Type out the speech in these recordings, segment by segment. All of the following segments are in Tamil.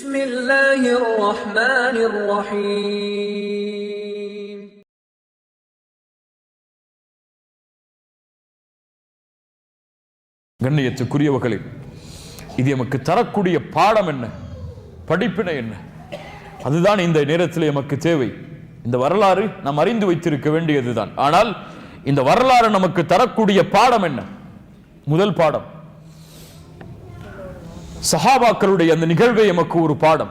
بسم الله الرحمن الرحيم கண்ணியத்துக்குரியவர்களே, இது நமக்கு தரக்கூடிய பாடம் என்ன, படிப்பினை என்ன? அதுதான் இந்த நேரத்தில் நமக்கு தேவை. இந்த வரலாறு நாம் அறிந்து வைத்திருக்க வேண்டியதுதான். ஆனால் இந்த வரலாறு நமக்கு தரக்கூடிய பாடம் என்ன? முதல் பாடம், சஹாபாக்களுடைய அந்த நிகழ்வே நமக்கு ஒரு பாடம்.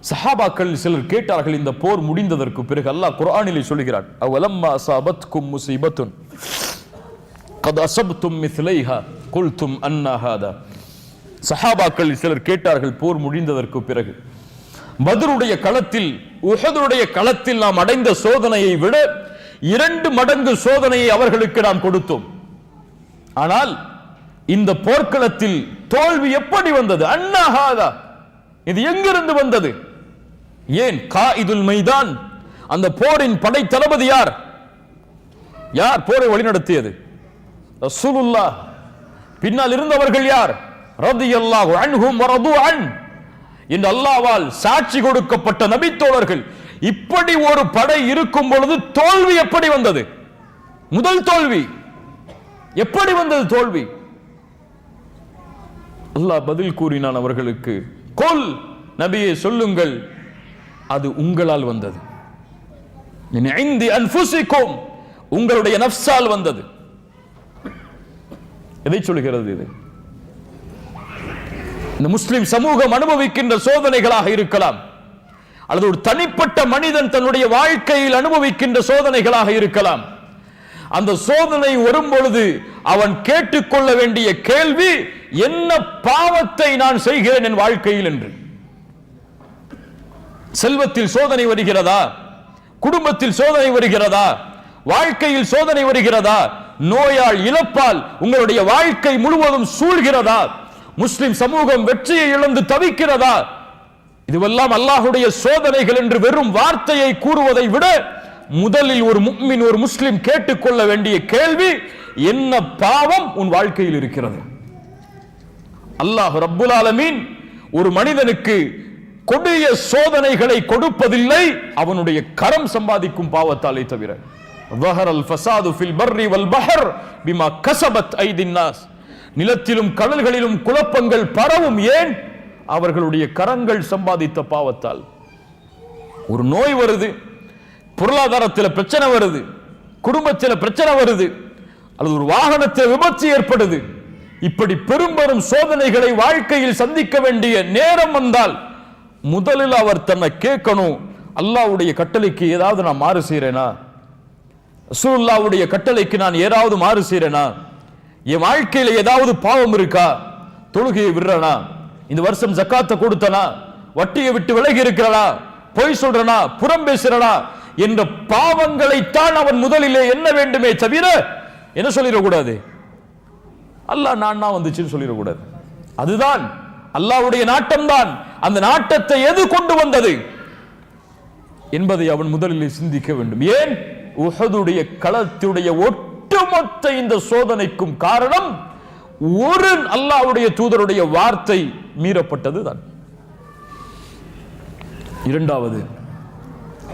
சஹாபாக்கள் சிலர் கேட்டார்கள், இந்த போர் முடிந்ததற்கு பிறகு அல்லாஹ் குர்ஆனிலே சொல்கிறான், அவலம்மா அஸாபத்கும் முஸீபத்துன் கத் அஸப்தும் மிஸ்லைஹா குல்தும் அன்னா ஹாதா. சஹாபாக்கள் சிலர் கேட்டார்கள், போர் முடிந்ததற்கு பிறகு பத்ருடைய களத்தில், உஹதுடைய களத்தில் நாம் அடைந்த சோதனையை விட 2 மடங்கு சோதனையை அவர்களுக்கு நாம் கொடுத்தோம். ஆனால் இந்த போர்க்களத்தில் தோல்வி எப்படி வந்தது? அன்னா ஹாதா, இது எங்கிருந்து வந்தது? ஏன்? காயிதுல் மைதான், அந்த போரின் படை தளபதி யார்? யார் போரை வழிநடத்தியது? ரசூலுல்லாஹ். பின்னால் இருந்தவர்கள் யார்? ரலியல்லாஹு அன்ஹும் வரது அன், இந்த அல்லாஹ்வால் சாட்சி கொடுக்கப்பட்ட நபித்தோழர்கள். இப்படி ஒரு படை இருக்கும் பொழுது தோல்வி எப்படி வந்தது? முதல் தோல்வி எப்படி வந்தது? தோல்வி அல்லாஹ் பதில் கூறினான் அவர்களுக்கு, கொல் நபியே சொல்லுங்கள், அது உங்களால் வந்தது, உங்களுடைய நஃப்ஸால் வந்தது. எதை சொல்கிறது இது? இந்த முஸ்லிம் சமூகம் அனுபவிக்கின்ற சோதனைகளாக இருக்கலாம், அல்லது ஒரு தனிப்பட்ட மனிதன் தன்னுடைய வாழ்க்கையில் அனுபவிக்கின்ற சோதனைகளாக இருக்கலாம். அந்த சோதனை வரும் பொழுது அவன் கேட்டுக்கொள்ள வேண்டிய கேள்வி, என்ன பாவத்தை நான் செய்கிறேன் என் வாழ்க்கையில் என்று. செல்வத்தில் சோதனை வருகிறதா? குடும்பத்தில் சோதனை வருகிறதா? வாழ்க்கையில் சோதனை வருகிறதா? நோயால், இழப்பால் உங்களுடைய வாழ்க்கை முழுவதும் சூழ்கிறதா? முஸ்லிம் சமூகம் வெற்றியை இழந்து தவிக்கிறதா? இதுவெல்லாம் அல்லாஹ்வுடைய சோதனைகள் என்று வெறும் வார்த்தையை கூறுவதை விட முதலில் ஒரு முஃமின், ஒரு முஸ்லிம் கேட்டுக்கொள்ள வேண்டிய கேள்வி, என்ன பாவம் உன் வாழ்க்கையில் இருக்கிறது? அல்லாஹ் ரப்புல் ஆலமீன் ஒரு மனிதனுக்கு கொடிய சோதனைகளை கொடுப்பதில்லை, அவனுடைய கரம் சம்பாதிக்கும் பாவத்தாலே தவிர. வஹரல் ஃபஸாது ஃபில் பர்ரி வல் பஹர் பிமா கஸபத் ஐதின் நாஸ், நிலத்திலும் கடல்களிலும் குழப்பங்கள் பரவும். ஏன்? அவர்களுடைய கரங்கள் சம்பாதித்த பாவத்தால். ஒரு நோய் வருது, பொருளாதாரத்தில் பிரச்சனை வருது, குடும்பத்தில் பிரச்சனை வருது, அல்லது ஒரு வாகனத்தில் விபத்து ஏற்படுது. இப்படி பெரும்பெரும் சோதனைகளை வாழ்க்கையில் சந்திக்க வேண்டிய நேரம் வந்தால் முதலில் அவர் தன்னை கேட்கணும், அல்லாஹ்வுடைய கட்டளைக்கு ஏதாவது நான் மாறு செய்றேனா? ரசூலுல்லாஹ்வுடைய கட்டளைக்கு நான் ஏதாவது மாறு செய்றேனா? என் வாழ்க்கையில ஏதாவது பாவம் இருக்கா? தொழுகையை விடுறனா? இந்த வருஷம் ஜக்காத்தை கொடுத்தனா? வட்டியை விட்டு விலகி இருக்கிறனா? பொய் சொல்றனா? புறம் பேசுறனா? என்ற பாவங்களைத்தான் அவன் முதலிலே என்ன வேண்டுமே தவிர என்ன சொல்லிடக்கூடாது, அல்லாஹ் நான் வந்துச்சுன்னு சொல்லிடக்கூடாது. அதுதான் அல்லாஹ்வுடைய நாட்டம்தான். அந்த நாட்டத்தை எது கொண்டு வந்தது என்பதை அவன் முதலிலே சிந்திக்க வேண்டும். ஏன்? உஹதுடைய களத்துடைய ஒட்டுமொத்த இந்த சோதனைக்கும் காரணம் ஒரு அல்லாஹ்வுடைய தூதருடைய வார்த்தை மீறப்பட்டது தான். இரண்டாவது,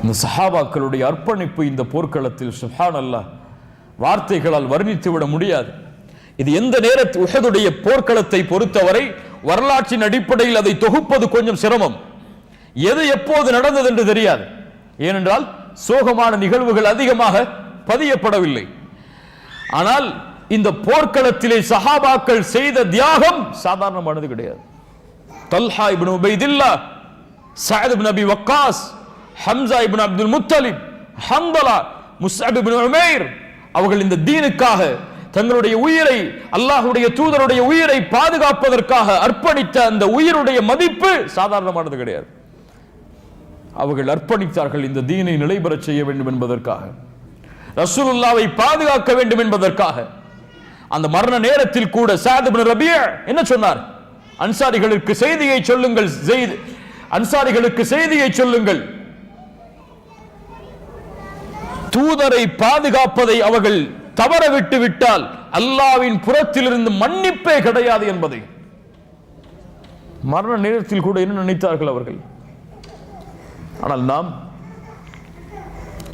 இந்த சஹாபாக்களுடைய அர்ப்பணிப்பு இந்த போர்க்களத்தில் சுப்ஹானல்லாஹ் வார்த்தைகளால் வர்ணித்து விட முடியாது. இது எந்த நேரத்தில் உஹதுடைய போர்க்களத்தை பொறுத்தவரை வரலாற்றின் அடிப்படையில் அதை தொகுப்பது கொஞ்சம் சிரமம். எது எப்போது நடந்தது என்று தெரியாது. ஏனென்றால் சோகமான நிகழ்வுகள் அதிகமாக பதியப்படவில்லை. ஆனால் இந்த போர்க்களத்திலே சஹாபாக்கள் செய்த தியாகம் சாதாரணமானது கிடையாது. தல்ஹா இப்னு உபைதில்லாஹ், சஅத் இப்னு அபி வக்காஸ், ஹம்ஸா இப்னு அப்துல் முத்தலிப், ஹந்தலா, முஸ்அப் இப்னு உமைர் அவர்கள் இந்த தீனுக்காக தங்களுடைய உயிரை, அல்லாஹ்வுடைய தூதருடைய உயிரை பாதுகாப்பதற்காக அர்ப்பணித்த அந்த உயிருடைய மதிப்பு சாதாரணமானது கிடையாது. அவர்கள் அர்ப்பணித்தார்கள் இந்த தீனை நிலைபெறச் செய்ய வேண்டும் என்பதற்காக, ரசூலுல்லாஹ்வை பாதுகாக்க வேண்டும் என்பதற்காக. அந்த மரண நேரத்தில் கூட சஅத் இப்னு ரபியா என்ன சொன்னார்? அன்சாரிகளுக்கு செய்தியை சொல்லுங்கள், அன்சாரிகளுக்கு செய்தியை சொல்லுங்கள், தூதரை பாதுகாப்பதை அவர்கள் தவற விட்டு விட்டால் அல்லாஹ்வின் புறத்திலிருந்து மன்னிப்பே கிடையாது என்பதை. மரண நேரத்தில் கூட என்ன நினைத்தார்கள் அவர்கள்? ஆனால் நாம்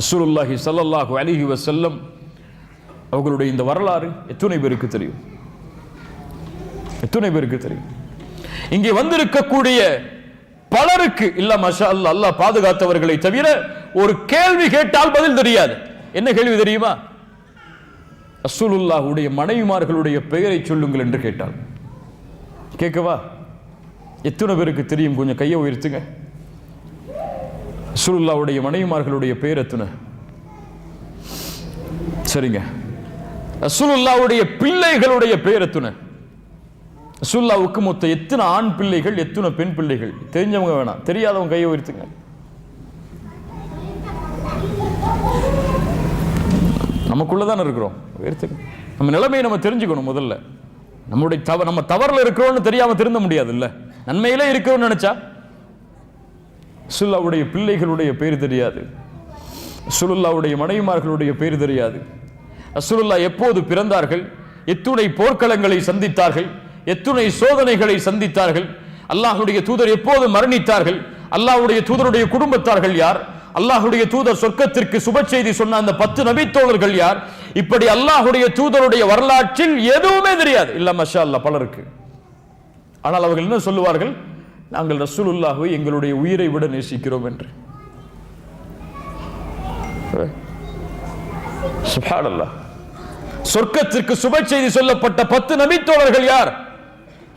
ரசூலுல்லாஹி ஸல்லல்லாஹு அலைஹி வஸல்லம் அவர்களுடைய இந்த வரலாறு எத்தனை பேருக்கு தெரியும்? எத்தனை பேருக்கு தெரியும்? இங்கே வந்திருக்கக்கூடிய பலருக்கு இல்ல மாஷா அல்லாஹ், அல்லாஹ் பாதுகாத்தவர்களை தவிர ஒரு கேள்வி கேட்டால் பதில் தெரியாது. என்ன கேள்வி தெரியுமா? ரசூலுல்லாஹுடைய மனைவிமார்களுடைய பெயரை சொல்லுங்கள் என்று கேட்டால். கேட்கவா? எத்தனை பேருக்கு தெரியும்? கொஞ்சம் கையை உயர்த்துங்க. ரசூலுல்லாஹுடைய மனைவிமார்களுடைய பெயர் எத்தனை? சரிங்க. ரசூலுல்லாஹுடைய பிள்ளைகளுடைய பெயர் எத்தனை? ரசூலுல்லாஹ்வுக்கு மொத்தம் எத்தனை ஆண் பிள்ளைகள், எத்தனை பெண் பிள்ளைகள்? தெரிஞ்சவங்க வேணாம், தெரியாதவங்க கையை உயர்த்துங்க. நமக்குள்ளதான் இருக்கிறோம், உயர்த்துங்க. நம்ம நிலைமையை நம்ம தெரிஞ்சுக்கணும். முதல்ல நம்ம தவறுல இருக்கிறோம்னு தெரியாம திருந்த முடியாது இல்ல. நன்மையிலே இருக்கிறோம்னு நினைச்சா ரசூலுல்லாஹ்வுடைய பிள்ளைகளுடைய பேர் தெரியாது, ரசூலுல்லாஹ்வுடைய மனைவிமார்களுடைய பேர் தெரியாது. ரசூலுல்லாஹ் எப்போது பிறந்தார்கள், எத்துணை போர்க்களங்களை சந்தித்தார்கள், எத்துணை சோதனைகளை சந்தித்தார்கள், அல்லாஹ்வுடைய தூதர் எப்போது மரணித்தார்கள், அல்லாஹ்வுடைய தூதருடைய குடும்பத்தார்கள் யார், அல்லாஹ்வுடைய தூதர் சொர்க்கத்திற்கு சுப செய்தி சொன்ன அந்த 10 நபித்தோழர்கள் யார், இப்படி அல்லாஹ்வுடைய தூதருடைய வரலாற்றில் எதுவுமே தெரியாது இல்ல மாஷா அல்லாஹ் பலருக்கு. ஆனால் அவர்கள் என்ன சொல்லுவார்கள்? நாங்கள் ரசூலுல்லாஹ்வை எங்களுடைய உயிரை விட நேசிக்கிறோம் என்று. சுப்ஹானல்லாஹ். சொர்க்கத்திற்கு சுப செய்தி சொல்லப்பட்ட 10 நபித்தோழர்கள் யார்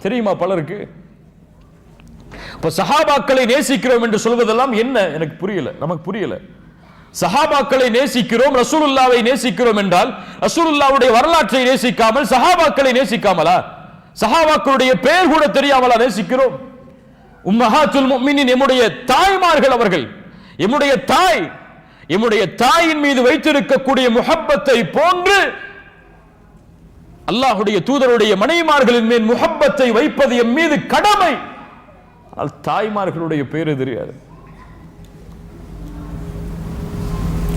தெரியுமா பலருக்கு? இப்ப சஹாபாக்களை நேசிக்கிறோம் என்று சொல்வதெல்லாம் என்ன? எனக்கு புரியல, நமக்கு புரியல. சஹாபாக்களை நேசிக்கிறோம், ரசூலுல்லாஹ்வை நேசிக்கிறோம் என்றால் ரசூலுல்லாஹ்வுடைய வரலாற்றை நேசிக்காமல் சஹாபாக்களை நேசிக்காமலா? சஹாபாக்களுடைய பெயர் கூட தெரியாமலா நேசிக்கிறோம்? உம்மஹாத்துல் முஃமினீன் எம்முடைய தாய்மார்கள் அவர்கள். எம்முடைய தாயின் மீது வைத்திருக்கக்கூடிய முஹப்பத்தை போன்று அல்லாஹ்வுடைய தூதருடைய மனைவிமார்களின் மேல் முஹப்பத்தை வைப்பது எம் மீது கடமை. ஆனால் தாய்மார்களுடைய பேரு தெரியாது.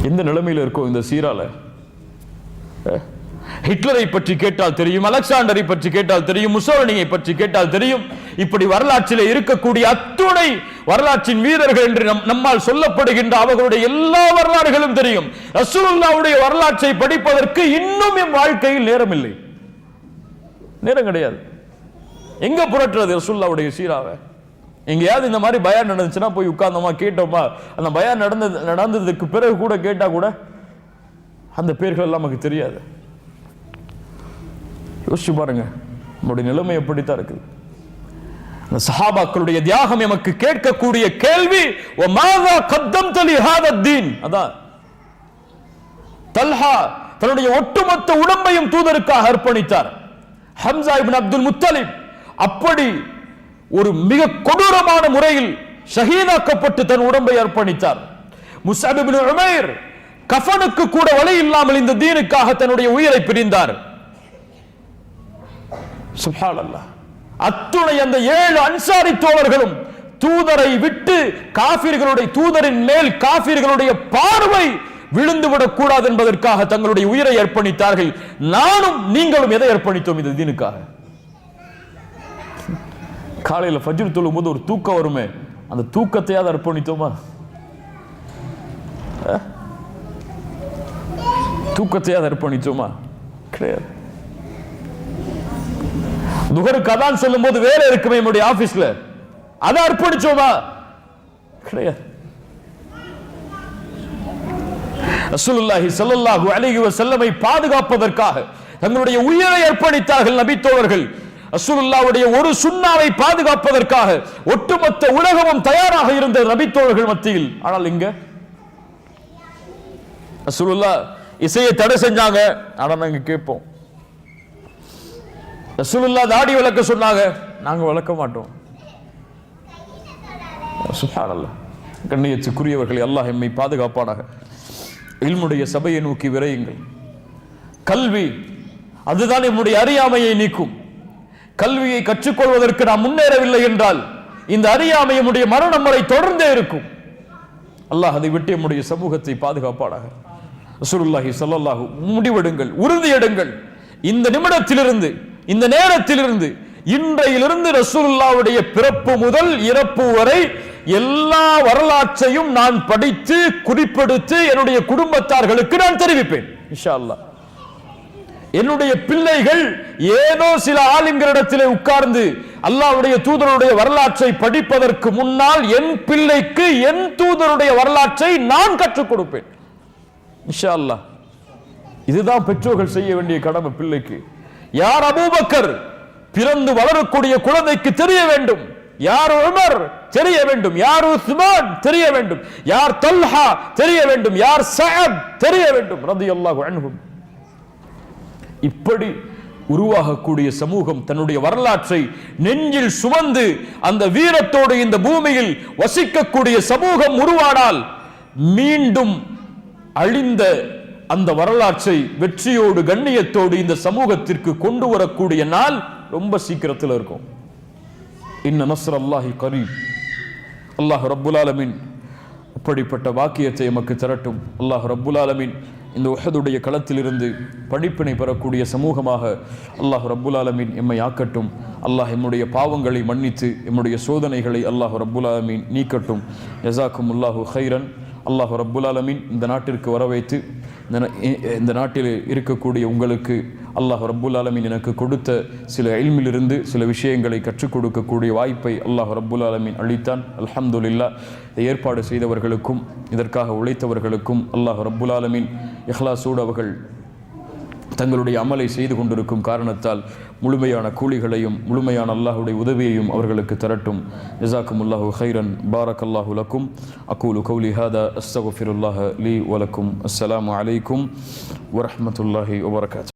எந்த நிலைமையில் இருக்கோம் இந்த சீரால? ஹிட்லரை பற்றி கேட்டால் தெரியும், அலெக்சாண்டரை பற்றி கேட்டால் தெரியும், முசோலினியை பற்றி கேட்டால் தெரியும். இப்படி வரலாற்றில் இருக்கக்கூடிய அத்துணை வரலாற்றின் வீரர்கள் என்று நம்மால் சொல்லப்படுகின்ற அவர்களுடைய எல்லா வரலாறுகளும் தெரியும். ரசூலுல்லாஹ்வுடைய வரலாற்றை படிப்பதற்கு இன்னும் என் வாழ்க்கையில் நேரம் இல்லை, நேரம் கிடையாது. எங்க புரட்டுறது ரசூலுல்லாஹ்வுடைய சீராவை? எங்கேயாவது இந்த மாதிரி பயான் நடந்துச்சுன்னா போய் உட்கார்ந்தோமா, கேட்டோமா, அந்த பயான் நடந்ததுக்கு பிறகு கூட கேட்டா கூட அந்த பேர்கள் எல்லாம் நமக்கு தெரியாது. யோசிச்சு பாருங்க, நம்முடைய நிலைமை எப்படித்தான் இருக்குது. அந்த சஹாபாக்களுடைய தியாகம் எமக்கு கேட்கக்கூடிய கேள்வி, வமாதா கத்தம்த லிஹாதா தீன். அதான் தல்ஹா தன்னுடைய ஒட்டுமொத்த உடம்பையும் தூதருக்காக அர்ப்பணித்தார். ஹம்சா இப்னு அப்துல் முத்தலிப் அப்படி ஒரு மிக கொடூரமான முறையில் ஷஹீதாக்கப்பட்டு தன் உடம்பை அர்ப்பணித்தார். முஸ்அப் இப்னு உமைர் கஃபனுக்கு கூட வழி இல்லாமல் இந்த தீனுக்காக தன்னுடைய உயிரை பிரிந்தார். சுப்ஹானல்லாஹ். அத்துணை அந்த 7 அன்சாரி தோழர்களும் தூதரை விட்டு தூதரின் மேல் காஃபிர்களுடைய பார்வை விழுந்துவிடக் கூடாது என்பதற்காக தங்களுடைய உயிரை அர்ப்பணித்தார்கள். நானும் நீங்களும் எதை அர்ப்பணித்தோம் இந்த தீனுக்காக? காலையில் ஃபஜ்ர் தொழும் போது ஒரு தூக்கம் வருமே, அந்த தூக்கத்தையாவது அர்ப்பணித்தோமா? தூக்கத்தையாவது அர்ப்பணித்தோமா? கிடையாது. துஹருக்கு அதான் சொல்லும் போது வேலை இருக்குமே நம்முடைய ஆபீஸ்ல, அதை அர்ப்பணிச்சோமா? கிடையாது. ரசூலுல்லாஹி ஸல்லல்லாஹு அலைஹி வஸல்லமை பாதுகாப்பதற்காக தங்களுடைய உயிரை அர்ப்பணித்தார்கள் நபித்தோழர்கள். ரசூலுல்லாஹ்வுடைய ஒரு சுன்னாவை பாதுகாப்பதற்காக ஒட்டுமொத்த உலகமும் தயாராக இருந்த நபித்தோழர்கள் மத்தியில். ஆனால் இங்க ரசூலுல்லாஹ் இசையை தடை செஞ்சாங்க, ஆனா நாங்க கேட்போம். ரசூலுல்லாஹ் தாடி வளர்க்க சொன்னாங்க, நாங்க வளர்க்க மாட்டோம். சுப்ஹானல்லாஹ். கண்ணியத்துக்குரியவர்களை அல்லாஹ் எம்மை பாதுகாப்பானாக. இல்முடைய சபையை நோக்கி விரையுங்கள். கல்வி அதுதான் நம்முடைய அறியாமையை நீக்கும். கல்வியை கற்றுக்கொள்வதற்கு நாம் முன்னேறவில்லை என்றால் இந்த அறியாமை நம்முடைய மரணம் வரை தொடர்ந்தே இருக்கும். அல்லாஹ் அதை விட்டு நம்முடைய சமூகத்தை பாதுகாப்பானாக. ரசூலுல்லாஹி ஸல்லல்லாஹு முடிவெடுங்கள், உறுதியெடுங்கள். இந்த நிமிடத்திலிருந்து, இந்த நேரத்திலிருந்து, இன்றையிலிருந்து ரசூலுல்லாஹ்வுடைய பிறப்பு முதல் இறப்பு வரை எல்லா வரலாற்றையும் நான் படித்து குறிப்பெடுத்து என்னுடைய குடும்பத்தார்களுக்கு நான் தெரிவிப்பேன் இன்ஷா அல்லாஹ். என்னுடைய பிள்ளைகள் ஏதோ சில ஆலிம்களிடத்திலே உட்கார்ந்து அல்லாஹ்வுடைய தூதருடைய வரலாற்றை படிப்பதற்கு முன்னால் என் பிள்ளைக்கு என் தூதருடைய வரலாற்றை நான் கற்றுக் கொடுப்பேன் இன்ஷா அல்லாஹ். இதுதான் பெற்றோர்கள் செய்ய வேண்டிய கடமை பிள்ளைக்கு. யார் அபூபக்கர், பிறந்து வளரக்கூடிய குழந்தைக்கு தெரிய வேண்டும். யார் உமர் தெரிய வேண்டும். யார் உஸ்மான் தெரிய வேண்டும். யார் தல்ஹா தெரிய வேண்டும். யார் சஅத் தெரிய வேண்டும் ரலியல்லாஹு அன்ஹும். இப்படி உருவாகக்கூடிய சமூகம் தன்னுடைய வரலாற்றை நெஞ்சில் சுமந்து அந்த வீரத்தோடு இந்த பூமியில் வசிக்கக்கூடிய சமூகம் உருவானால் மீண்டும் அழிந்த அந்த வரலாற்றை வெற்றியோடு கண்ணியத்தோடு இந்த சமூகத்திற்கு கொண்டு வரக்கூடிய நாள் ரொம்ப சீக்கிரத்தில் இருக்கும். இன்ன நஸ்ரல்லாஹி கரீப். அல்லாஹ் ரப்புல் ஆலமீன் அப்படிப்பட்ட வாக்கியத்தை எமக்கு தரட்டும். அல்லாஹ் ரப்புல் ஆலமீன் இந்த உஹதுடைய களத்திலிருந்து படிப்பினை பெறக்கூடிய சமூகமாக அல்லாஹ் ரப்புல் ஆலமீன் எம்மை ஆக்கட்டும். அல்லாஹ் எம்முடைய பாவங்களை மன்னித்து எம்முடைய சோதனைகளை அல்லாஹ் ரப்புல் ஆலமீன் நீக்கட்டும். ஜஸாக்குமுல்லாஹு கைரன். அல்லாஹ் ரப்புல் ஆலமீன் இந்த நாட்டிற்கு வர வைத்து இந்த நாட்டில் இருக்கக்கூடிய உங்களுக்கு அல்லாஹ் ரப்புல் ஆலமீன் எனக்கு கொடுத்த சில இல்மிலிருந்து சில விஷயங்களை கற்றுக் கொடுக்கக்கூடிய வாய்ப்பை அல்லாஹ் ரப்புல் ஆலமீன் அளித்தான். அல்ஹம்துலில்லாஹ். ஏற்பாடு செய்தவர்களுக்கும் இதற்காக உழைத்தவர்களுக்கும் அல்லாஹ் ரப்புல் ஆலமீன் இஹ்லாஸோடு அவர்கள் தங்களுடைய அமலை செய்து கொண்டிருக்கும் காரணத்தால் முழுமையான கூலிகளையும் முழுமையான அல்லாஹ்வுடைய உதவியையும் அவர்களுக்கு தரட்டும். ஜஸாக்குமுல்லாஹு கைரன். பாரக்கல்லாஹு லக்கும். அகூலு கௌலி ஹாதா அஸ்தக்ஃபிருல்லாஹ லீ வலக்கும். அஸ்ஸலாமு அலைக்கும் வரஹ்மத்துல்லாஹி வபரகாத்துஹு.